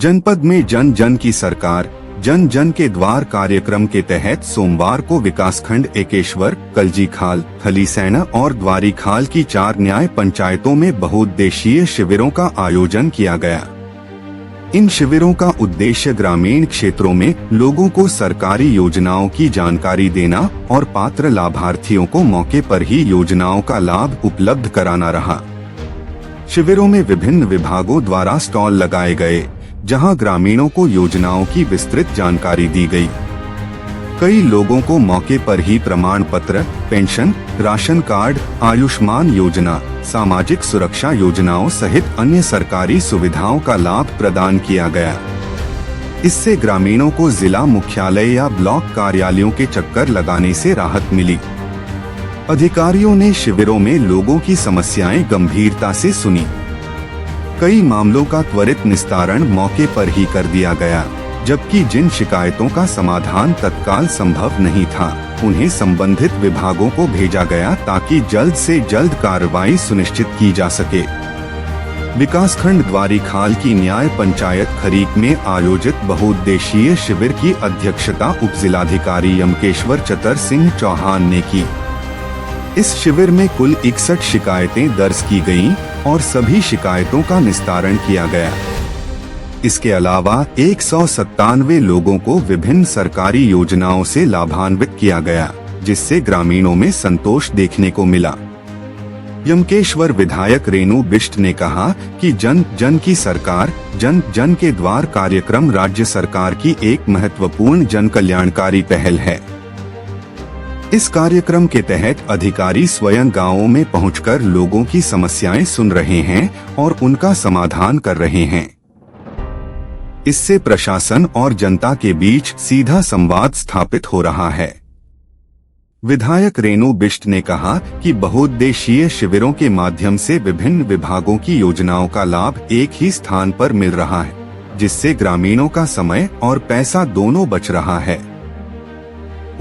जनपद में जन जन की सरकार जन जन के द्वार कार्यक्रम के तहत सोमवार को विकासखंड एकेश्वर, कलजीखाल, थलीसैना और द्वारीखाल की 4 न्याय पंचायतों में बहुउद्देशीय शिविरों का आयोजन किया गया। इन शिविरों का उद्देश्य ग्रामीण क्षेत्रों में लोगों को सरकारी योजनाओं की जानकारी देना और पात्र लाभार्थियों को मौके पर ही योजनाओं का लाभ उपलब्ध कराना रहा। शिविरों में विभिन्न विभागों द्वारा स्टॉल लगाए गए, जहां ग्रामीणों को योजनाओं की विस्तृत जानकारी दी गई। कई लोगों को मौके पर ही प्रमाण पत्र, पेंशन, राशन कार्ड, आयुष्मान योजना, सामाजिक सुरक्षा योजनाओं सहित अन्य सरकारी सुविधाओं का लाभ प्रदान किया गया। इससे ग्रामीणों को जिला मुख्यालय या ब्लॉक कार्यालयों के चक्कर लगाने से राहत मिली। अधिकारियों ने शिविरों में लोगों की समस्याएं गंभीरता से सुनी। कई मामलों का त्वरित निस्तारण मौके पर ही कर दिया गया, जबकि जिन शिकायतों का समाधान तत्काल संभव नहीं था, उन्हें संबंधित विभागों को भेजा गया ताकि जल्द से जल्द कार्रवाई सुनिश्चित की जा सके। विकासखंड द्वारीखाल की न्याय पंचायत खरीक में आयोजित बहुउद्देशीय शिविर की अध्यक्षता उप जिलाधिकारी यमकेश्वर चतर सिंह चौहान ने की। इस शिविर में कुल 61 शिकायतें दर्ज की गयीं और सभी शिकायतों का निस्तारण किया गया। इसके अलावा 197 लोगों को विभिन्न सरकारी योजनाओं से लाभान्वित किया गया, जिससे ग्रामीणों में संतोष देखने को मिला। यमकेश्वर विधायक रेणु बिष्ट ने कहा कि जन जन की सरकार जन जन के द्वार कार्यक्रम राज्य सरकार की एक महत्वपूर्ण जन कल्याणकारी पहल है। इस कार्यक्रम के तहत अधिकारी स्वयं गांवों में पहुंचकर लोगों की समस्याएं सुन रहे हैं और उनका समाधान कर रहे हैं। इससे प्रशासन और जनता के बीच सीधा संवाद स्थापित हो रहा है। विधायक रेणु बिष्ट ने कहा कि बहुउद्देशीय शिविरों के माध्यम से विभिन्न विभागों की योजनाओं का लाभ एक ही स्थान पर मिल रहा है, जिससे ग्रामीणों का समय और पैसा दोनों बच रहा है।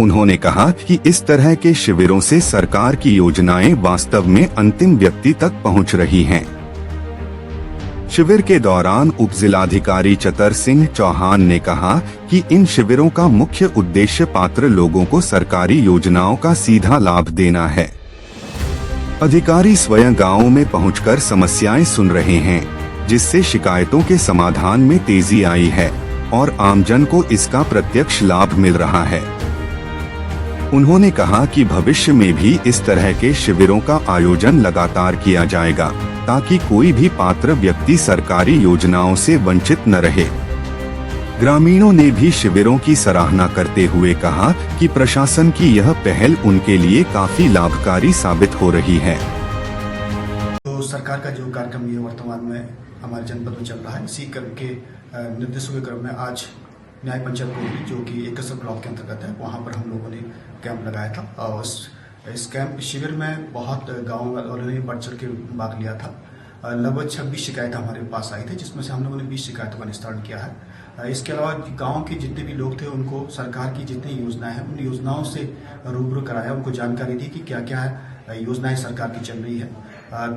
उन्होंने कहा कि इस तरह के शिविरों से सरकार की योजनाएं वास्तव में अंतिम व्यक्ति तक पहुंच रही हैं। शिविर के दौरान उप जिलाधिकारी चतर सिंह चौहान ने कहा कि इन शिविरों का मुख्य उद्देश्य पात्र लोगों को सरकारी योजनाओं का सीधा लाभ देना है। अधिकारी स्वयं गांवों में पहुंचकर समस्याएं सुन रहे हैं, जिससे शिकायतों के समाधान में तेजी आई है और आमजन को इसका प्रत्यक्ष लाभ मिल रहा है। उन्होंने कहा कि भविष्य में भी इस तरह के शिविरों का आयोजन लगातार किया जाएगा, ताकि कोई भी पात्र व्यक्ति सरकारी योजनाओं से वंचित न रहे। ग्रामीणों ने भी शिविरों की सराहना करते हुए कहा कि प्रशासन की यह पहल उनके लिए काफी लाभकारी साबित हो रही है। तो सरकार का जो कार्यक्रम ये वर्तमान में हमारे जनपद में चल रहा है, इसी क्रम के निर्देशों के क्रम में आज न्याय पंचायत कोली जो कि एकेश्वर ब्लॉक के अंतर्गत है, वहाँ पर हम लोगों ने कैंप लगाया था और इस कैंप शिविर में बहुत गाँव वालों ने बढ़ चढ़ के भाग लिया था। लगभग 26 शिकायतें हमारे पास आई थी, जिसमें से हम लोगों ने 20 शिकायतों का निस्तारण किया है। इसके अलावा गांव के जितने भी लोग थे उनको सरकार की जितनी योजनाएं हैं उन योजनाओं से रूबरू कराया, उनको जानकारी दी कि क्या क्या योजनाएं सरकार की चल रही है,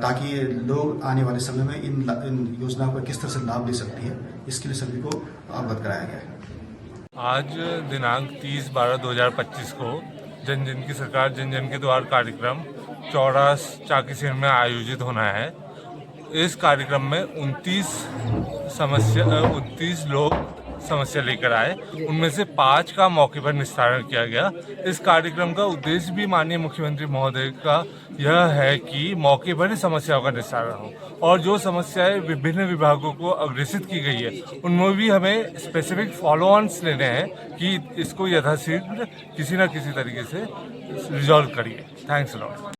ताकि लोग आने वाले समय में इन योजनाओं का किस तरह से लाभ ले सकती है, इसके लिए सभी को अवगत कराया गया है। आज दिनांक 30/12/2025 को जन जन की सरकार जन जन के द्वार कार्यक्रम चौरास चाकीसीन में आयोजित होना है। इस कार्यक्रम में 29 लोग समस्या लेकर आए, उनमें से 5 का मौके पर निस्तारण किया गया। इस कार्यक्रम का उद्देश्य भी माननीय मुख्यमंत्री महोदय का यह है कि मौके पर ही समस्याओं का निस्तारण हो और जो समस्याएं विभिन्न विभागों को अग्रेसित की गई है उनमें भी हमें स्पेसिफिक फॉलो ऑन्स लेने हैं कि इसको यथाशीघ्र किसी न किसी तरीके से रिजॉल्व करिए। Thanks a lot.